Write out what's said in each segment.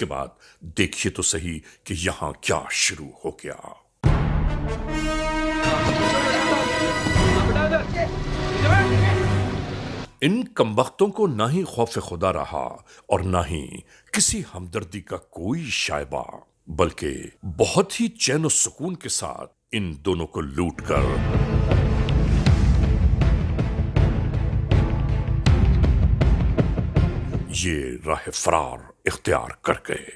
उसके बाद देखिए तो सही कि यहां क्या शुरू हो गया। इन कमबख्तों को ना ही खौफ खुदा रहा और ना ही किसी हमदर्दी का कोई शायबा, बल्कि बहुत ही चैन और सुकून के साथ इन दोनों को लूटकर ये राह फरार इख्तियार कर गए।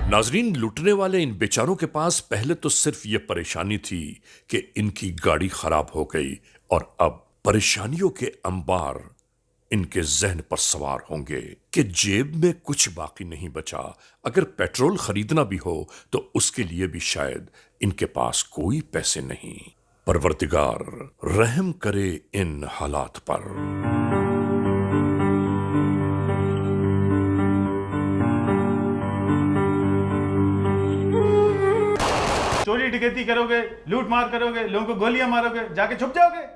नाजरीन, लूटने वाले इन बेचारों के पास पहले तो सिर्फ यह परेशानी थी कि इनकी गाड़ी खराब हो गई और अब परेशानियों के अंबार इनके जहन पर सवार होंगे कि जेब में कुछ बाकी नहीं बचा। अगर पेट्रोल खरीदना भी हो तो उसके लिए भी शायद इनके पास कोई पैसे नहीं। परवरदिगार रहम करे इन हालात पर। चोरी डकैती करोगे, लूट मार करोगे, लोगों को गोलियां मारोगे, जाके छुप जाओगे।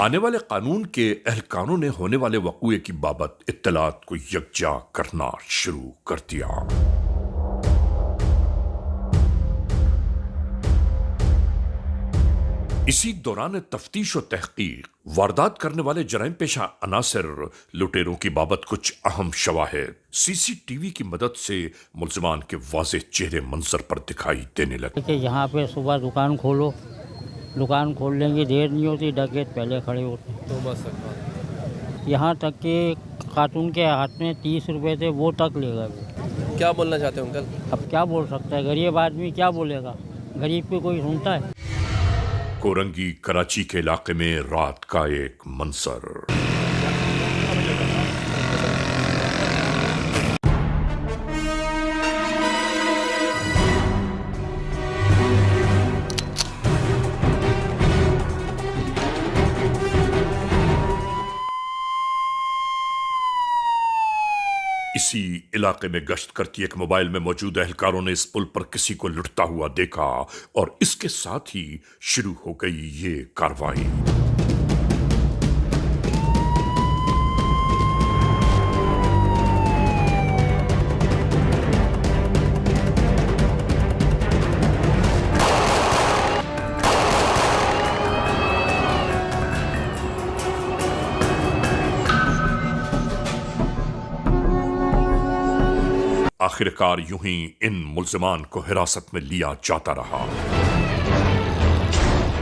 आने वाले कानून के एहलकारों ने होने वाले वक़ूए की बाबत इत्तलात को यकजा करना शुरू कर दिया। इसी दौरान तफ्तीश और तहकीक वारदात करने वाले जराइम पेशा अनासर लुटेरों की बाबत कुछ अहम शवाहिद सीसीटीवी की मदद से मुल्ज़िमान के वाज़ेह चेहरे मंजर पर दिखाई देने लगे। कि यहाँ पे सुबह दुकान खोलो, दुकान खोल लेंगे, देर नहीं होती, डकैत पहले खड़े होते। तो यहाँ तक कि खातून के हाथ में 30 रुपए थे, वो तक ले गए। क्या बोलना चाहते हैं अंकल? अब क्या बोल सकता है, गरीब आदमी क्या बोलेगा, गरीब पे कोई सुनता है। कोरंगी कराची के इलाके में रात का एक मंजर। इसी इलाके में गश्त करती एक मोबाइल में मौजूद एहलकारों ने इस पुल पर किसी को लुटता हुआ देखा और इसके साथ ही शुरू हो गई ये कार्रवाई। आखिरकार यूं ही इन मुल्ज़िमान को हिरासत में लिया जाता रहा।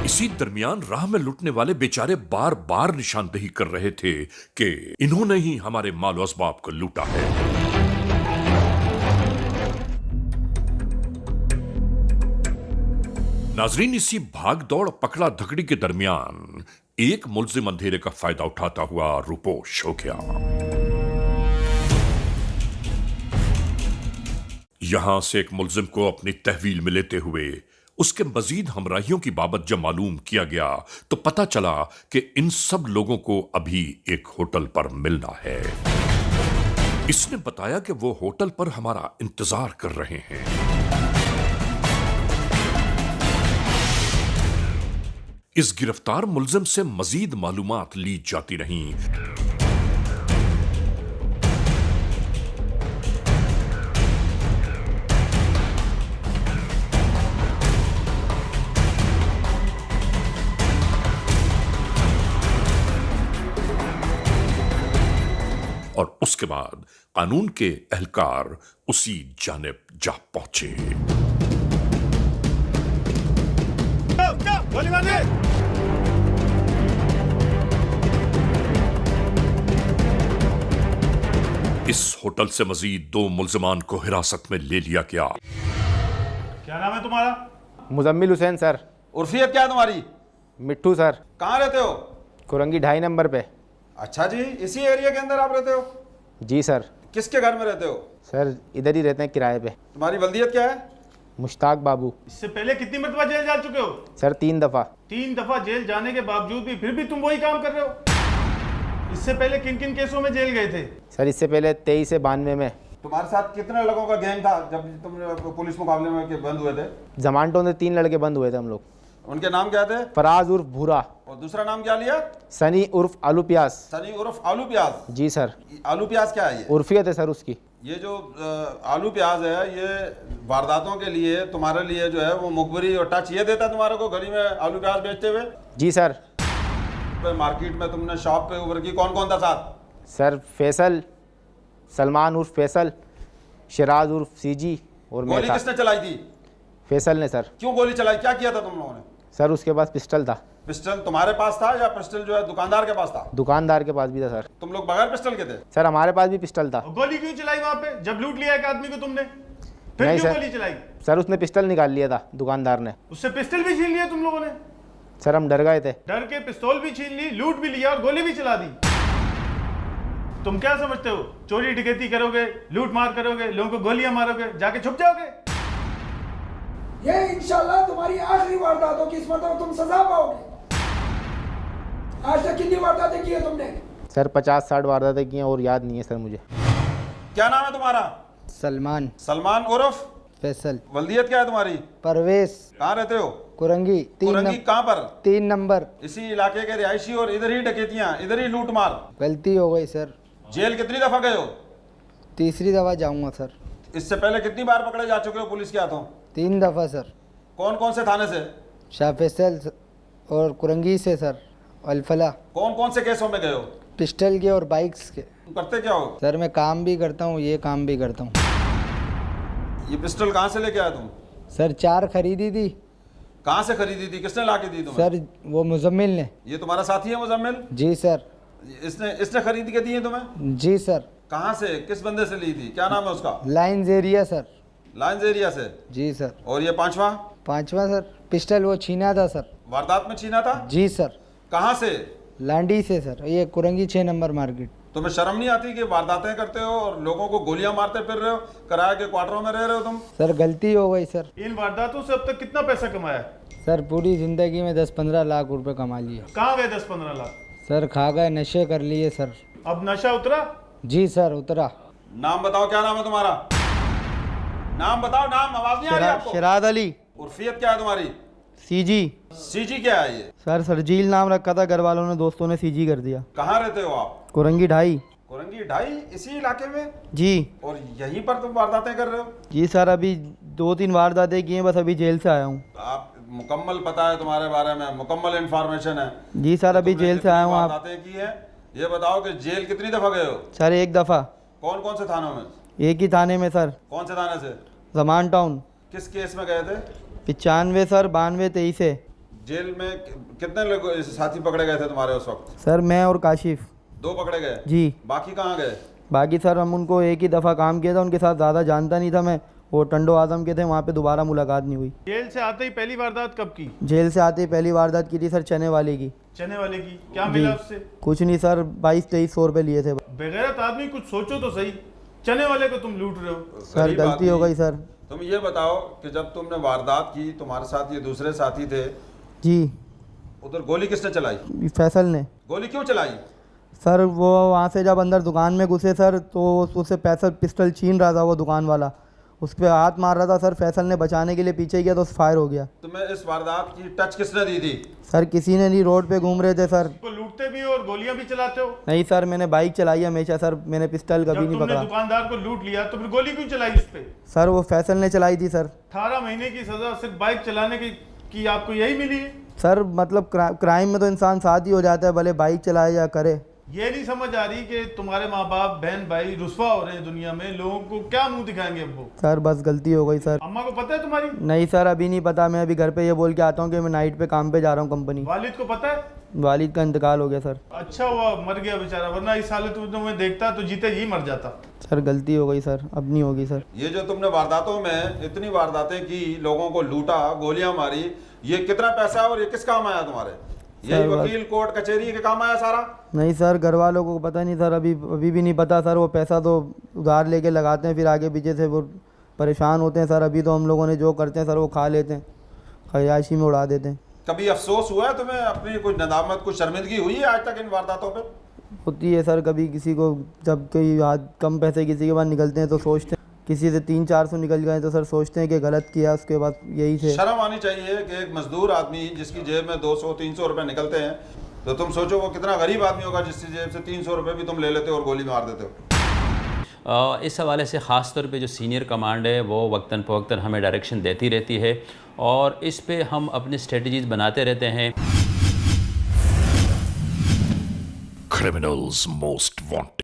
इसी दरमियान राह में लूटने वाले बेचारे बार बार निशानदेही कर रहे थे कि इन्होंने ही हमारे माल असबाब को लूटा है। नाजरीन, इसी भाग दौड़ पकड़ा धकड़ी के दरमियान एक मुल्ज़िम अंधेरे का फायदा उठाता हुआ रूपोश हो गया। यहां से एक मुल्जिम को अपनी तहवील में लेते हुए उसके मजीद हमराहियों की बाबत जब मालूम किया गया तो पता चला कि इन सब लोगों को अभी एक होटल पर मिलना है। इसने बताया कि वो होटल पर हमारा इंतजार कर रहे हैं। इस गिरफ्तार मुल्जिम से मजीद मालूमात ली जाती रहीं। और उसके बाद कानून के एहलकार उसी जानिब जा पहुंचे। इस होटल से मजीद 2 मुल्ज़िमान को हिरासत में ले लिया गया। क्या नाम है तुम्हारा? मुजम्मिल हुसैन सर। उर्फियत क्या तुम्हारी? मिट्टू सर। कहाँ रहते हो? कोरंगी 2.5 नंबर पे। अच्छा जी, इसी एरिया के अंदर आप रहते हो? जी सर। किसके घर में रहते हो? सर इधर ही रहते हैं किराए पे। तुम्हारी वल्दियत क्या है? मुश्ताक बाबू। इससे पहले कितनी मरतबा जेल जा चुके हो? सर 3 दफ़ा। 3 दफा जेल जाने के बावजूद भी फिर भी तुम वही काम कर रहे हो? इससे पहले किन किन केसों में जेल गए थे? सर इससे पहले 23 से 92 में तुम्हारे साथ कितने लोगों का गैंग था जब तुम पुलिस मुकाबले में बंद हुए थे? जमानटों में 3 लड़के बंद हुए थे हम लोग। उनके नाम क्या थे? फराज उर्फ भूरा, और दूसरा नाम क्या लिया? सनी उर्फ आलू प्याज। सनी उर्फ आलू प्याज। जी सर। आलू प्याज क्या है ये? उर्फियत है सर उसकी। ये जो आलू प्याज है ये वारदातों के लिए तुम्हारे लिए जो है वो मुखबरी और टच ये देता तुम्हारे को गली में आलू प्याज बेचते हुए? जी सर। मार्केट में तुमने शॉप पे ऊपर की कौन कौन था साथ? सर फैसल, सलमान उर्फ फैसल, शिराज उर्फ सीजी और मैं गोली था। किसने चलाई थी? फैसल ने सर। क्यों गोली चलाई, क्या किया था तुम लोगों ने? सर उसके पास पिस्टल था। पिस्टल तुम्हारे पास था या पिस्टल जो है दुकानदार के पास था? दुकानदार के पास भी था सर। तुम लोग बगैर पिस्टल के थे? सर हमारे पास भी पिस्टल था। और गोली क्यों चलाई वहां पे जब लूट लिया एक आदमी को तुमने? फिर नहीं क्यों सर। गोली चलाई? सर उसने पिस्टल निकाल लिया था दुकानदार ने। उससे पिस्टल भी छीन लिया तुम लोगों ने? सर हम डर गए थे। डर के पिस्तौल भी छीन ली, लूट भी लिया और गोली भी चला दी। तुम क्या समझते हो? चोरी डकैती करोगे, लूट मार करोगे, लोगों को गोलियां मारोगे, जाके छुप जाओगे? ये इंशाल्लाह तुम्हारी आखिरी वारदात होगी, इस मतलब तुम सजा पाओगे। आज तक कितनी वारदातें की है तुमने? सर 50-60 वारदातें की हैं और याद नहीं है सर मुझे। क्या नाम है तुम्हारा? सलमान। सलमान उर्फ फैसल। वल्दियत क्या है तुम्हारी? परवेश। कहाँ रहते हो? कुरंगी। कुरंगी कहाँ पर? 3 नंबर। इसी इलाके के रिहायशी और इधर ही डकैतियां, इधर ही लूट मार। गलती हो गई सर। जेल कितनी दफा गए हो? तीसरी दफा जाऊंगा सर। इससे पहले कितनी बार पकड़े जा चुके हो पुलिस के हाथों? 3 दफा सर। कौन कौन से थाने से? शाह फैसल और कुरंगी से सर। अल्फला। कौन कौन से केसों में गए हो? पिस्टल के और बाइक्स के। तुम करते क्या हो? सर मैं काम भी करता हूँ, ये काम भी करता हूँ। ये पिस्टल कहाँ से लेके आया तुम? सर 4 खरीदी थी। कहाँ से खरीदी थी, किसने ला के दी तुम्हें? सर वो मुजम्मिल ने। ये तुम्हारा साथी है मुजम्मिल? जी सर। इसने खरीद के दी है तुम्हें? जी सर। कहाँ से, किस बंदे से ली थी, क्या नाम है उसका? Lines area sir. Lines area से? जी सर। और ये पांचवा? पांचवा सर पिस्टल वो छीना था सर। वारदात में छीना था? जी सर। कहाँ से? लांडी से सर, ये कुरंगी 6 नंबर मार्केट। तुम्हें शर्म नहीं आती कि वारदातें करते हो और लोगों को गोलियां मारते फिर रहे हो, किराए के क्वार्टरों में रह रहे हो तुम? सर गलती हो गई सर। इन वारदातों से अब तक कितना पैसा कमाया? सर पूरी ज़िंदगी में 10-15 लाख रुपए कमा लिए। कहाँ गए 10-15 लाख? सर खा गए, नशे कर लिए सर। अब नशा उतरा? जी सर उतरा। नाम बताओ, क्या नाम है तुम्हारा? नाम बताओ, नाम, आवाज नहीं आ रही आपको? शिराद अली। उर्फियत क्या है तुम्हारी? सीजी। सीजी क्या है ये? सर सरजील नाम रखा था, घर वालों ने, दोस्तों ने सीजी कर दिया। कहाँ रहते हो आप? कुरंगी 2.5। कुरंगी 2.5 इसी इलाके में? जी। और यहीं पर तुम वारदातें कर रहे हो? जी सर अभी 2-3 वारदातें की हैं, बस अभी जेल से आया हूँ। आप मुकम्मल पता है तुम्हारे बारे में, मुकम्मल इंफॉर्मेशन है? जी सर अभी तुमने जेल से आया हूँ। कितनी आप वारदातें की है ये बताओ कि जेल कितनी दफा गए हो? सर 1 दफ़ा। कौन कौन से थानों में? एक ही थाने में सर। कौन से थाने से? जमान टाउन। किस केस में गए थे? 95 सर, 92-23 से। जेल में कितने लोग साथी पकड़े गए थे तुम्हारे उस वक्त? सर मैं और काशिफ। 2 पकड़े गए? जी। बाकी कहाँ गए? बाकी सर हम उनको एक ही दफ़ा काम किया था, उनके साथ ज़्यादा जानता नहीं था मैं। वो टंडो आजम के थे, वहाँ पे दोबारा मुलाकात नहीं हुई। जेल से आते ही पहली वारदात कब की? जेल से आते ही पहली वारदात की थी सर, चने वाले की। चने वाले की? क्या मिला उससे? कुछ नहीं सर, 22-23 रुपये लिए थे। बेगैरत आदमी, कुछ सोचो तो सही। चने वाले को तुम लूट रहे हो। सर गरीब गलती हो आदमी। गई सर। तुम ये बताओ कि जब तुमने वारदात की, तुम्हारे साथ ये दूसरे साथी थे, जी। उधर गोली किसने चलाई? फैसल ने। गोली क्यों चलाई? सर वो वहाँ से जब अंदर दुकान में घुसे सर, तो उससे पैसा पिस्टल छीन रहा था वो दुकान वाला, उस पर हाथ मार रहा था सर। फैसल ने बचाने के लिए पीछे किया तो फायर हो गया। तुम्हें इस वारदात की टच किसने दी थी? सर किसी ने नहीं, रोड पे घूम रहे थे सर। को लूटते भी हो और गोलियां भी चलाते हो? नहीं सर, मैंने बाइक चलाई हमेशा सर, मैंने पिस्टल कभी जब नहीं तुमने पकड़ा। दुकानदार को लूट लिया तो फिर गोली क्यों चलाई उस पे? सर वो फैसल ने चलाई थी सर। 18 महीने की सजा सिर्फ बाइक चलाने की आपको यही मिली है? सर मतलब क्राइम में तो इंसान साथ ही हो जाता है, भले बाइक चलाए या करे। ये नहीं समझ आ रही कि तुम्हारे माँ बाप, बहन भाई रुस्वा हो रहे हैं दुनिया में, लोगों को क्या मुंह दिखाएंगे अब वो? सर बस गलती हो गई सर। अम्मा को पता है तुम्हारी? नहीं सर अभी नहीं पता, मैं अभी घर पे ये बोल के आता हूँ कि मैं नाइट पे काम पे जा रहा हूँ कंपनी। वालिद को पता है? वालिद का इंतकाल हो गया सर। अच्छा हुआ मर गया बेचारा, वरना इस हालत में तुम्हें देखता तो जीते ही मर जाता। सर गलती हो गई सर, अब नहीं होगी सर। ये जो तुमने वारदातों में इतनी वारदातें की, लोगों को लूटा, गोलियां मारी, ये कितना पैसा और ये किस काम आया तुम्हारे? यही वकील, कोर्ट, कचहरी के काम आया सारा? नहीं सर, घर वालों को पता नहीं सर, अभी भी नहीं पता सर। वो पैसा तो उधार लेके लगाते हैं, फिर आगे पीछे से वो परेशान होते हैं सर। अभी तो हम लोगों ने जो करते हैं सर वो खा लेते हैं, खयाशी में उड़ा देते हैं। कभी अफसोस हुआ है तुम्हें, अपनी कोई नदामत, कुछ शर्मिंदगी हुई है आज तक इन वारदातों पे? होती है सर। कभी किसी को जब कोई हाथ कम पैसे किसी के पास निकलते हैं तो सोचते हैं, किसी से 300-400 निकल गए तो सर सोचते हैं कि गलत किया, उसके बाद यही से शर्म आनी चाहिए कि एक मजदूर आदमी जिसकी जेब में 200-300 रुपए निकलते हैं, तो तुम सोचो वो कितना गरीब आदमी होगा जिसकी जेब से 300 रुपए भी तुम ले लेते हो और गोली मार देते हो। इस हवाले से ख़ास तौर पे जो सीनियर कमांड है वो वक्तन फ़वक्तन हमें डायरेक्शन देती रहती है और इस पे हम अपनी स्ट्रेटजीज बनाते रहते हैं। Criminals most wanted.